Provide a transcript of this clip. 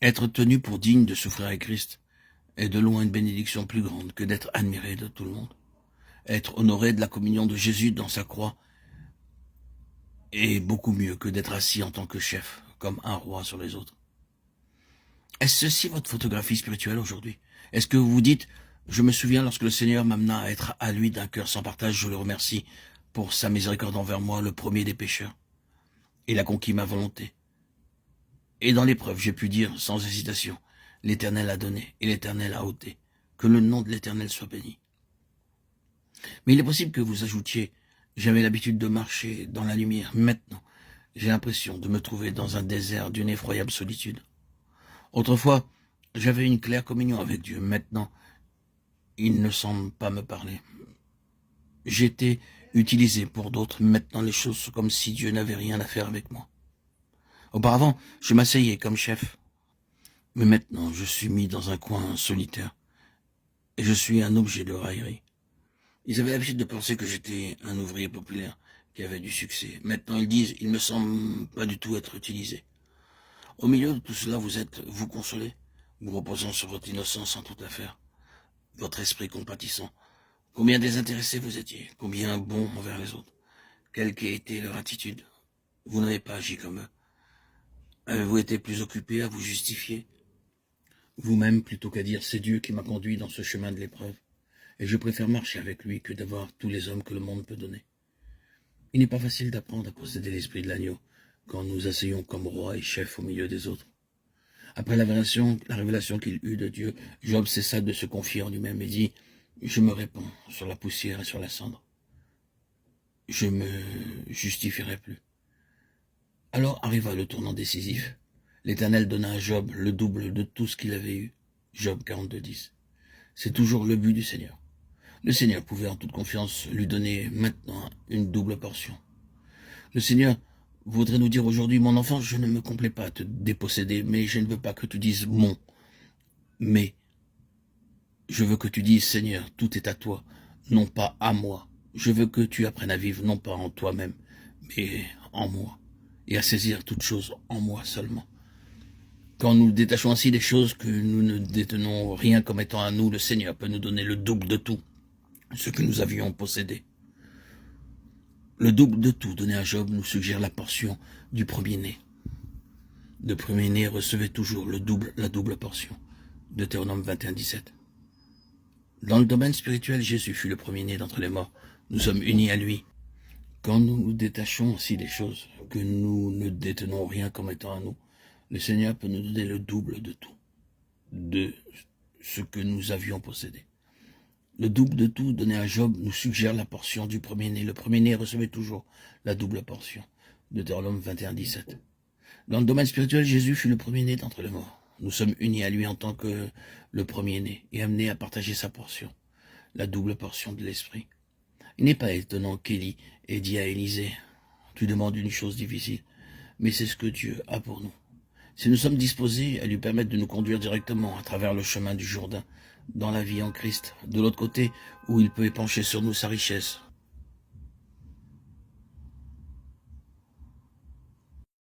Être tenu pour digne de souffrir avec Christ est de loin une bénédiction plus grande que d'être admiré de tout le monde. Être honoré de la communion de Jésus dans sa croix est beaucoup mieux que d'être assis en tant que chef, comme un roi sur les autres. Est-ce ceci votre photographie spirituelle aujourd'hui? Est-ce que vous vous dites, je me souviens lorsque le Seigneur m'amena à être à lui d'un cœur sans partage, je le remercie pour sa miséricorde envers moi, le premier des pécheurs. Il a conquis ma volonté. Et dans l'épreuve, j'ai pu dire sans hésitation, l'Éternel a donné et l'Éternel a ôté. Que le nom de l'Éternel soit béni. Mais il est possible que vous ajoutiez, j'avais l'habitude de marcher dans la lumière. Maintenant, j'ai l'impression de me trouver dans un désert d'une effroyable solitude. Autrefois, j'avais une claire communion avec Dieu. Maintenant, il ne semble pas me parler. J'étais utilisé pour d'autres. Maintenant, les choses sont comme si Dieu n'avait rien à faire avec moi. Auparavant, je m'asseyais comme chef. Mais maintenant, je suis mis dans un coin solitaire. Et je suis un objet de raillerie. Ils avaient l'habitude de penser que j'étais un ouvrier populaire qui avait du succès. Maintenant, ils disent, il me semble pas du tout être utilisé. Au milieu de tout cela, vous êtes, vous consolez, vous reposant sur votre innocence en toute affaire, votre esprit compatissant. Combien désintéressés vous étiez, combien bons envers les autres. Quelle qu'ait été leur attitude, vous n'avez pas agi comme eux. Avez-vous été plus occupé à vous justifier vous-même plutôt qu'à dire c'est Dieu qui m'a conduit dans ce chemin de l'épreuve, et je préfère marcher avec lui que d'avoir tous les hommes que le monde peut donner. Il n'est pas facile d'apprendre à posséder l'esprit de l'agneau quand nous asseyons comme roi et chef au milieu des autres. Après la révélation qu'il eut de Dieu, Job cessa de se confier en lui-même et dit « Je me répands sur la poussière et sur la cendre. Je me justifierai plus. » Alors arriva le tournant décisif. L'Éternel donna à Job le double de tout ce qu'il avait eu. Job 42:10. C'est toujours le but du Seigneur. Le Seigneur pouvait en toute confiance lui donner maintenant une double portion. Le Seigneur voudrait nous dire aujourd'hui, mon enfant, je ne me complais pas à te déposséder, mais je ne veux pas que tu dises mon. Mais je veux que tu dises, Seigneur, tout est à toi, non pas à moi. Je veux que tu apprennes à vivre non pas en toi-même, mais en moi, et à saisir toutes choses en moi seulement. Quand nous détachons ainsi des choses que nous ne détenons rien comme étant à nous, le Seigneur peut nous donner le double de tout, ce que nous avions possédé. Le double de tout donné à Job nous suggère la portion du premier-né. Le premier-né recevait toujours la double portion. Deutéronome 21:17. Dans le domaine spirituel, Jésus fut le premier-né d'entre les morts. Nous sommes unis à lui. Quand nous nous détachons ainsi des choses, que nous ne détenons rien comme étant à nous, le Seigneur peut nous donner le double de tout, de ce que nous avions possédé. Le double de tout donné à Job nous suggère la portion du premier-né. Le premier-né recevait toujours la double portion. Deutéronome 21:17. Dans le domaine spirituel, Jésus fut le premier-né d'entre les morts. Nous sommes unis à lui en tant que le premier-né et amenés à partager sa portion, la double portion de l'esprit. Il n'est pas étonnant qu'Élie ait dit à Élisée, tu demandes une chose difficile, mais c'est ce que Dieu a pour nous. Si nous sommes disposés à lui permettre de nous conduire directement à travers le chemin du Jourdain, dans la vie en Christ, de l'autre côté, où il peut épancher sur nous sa richesse,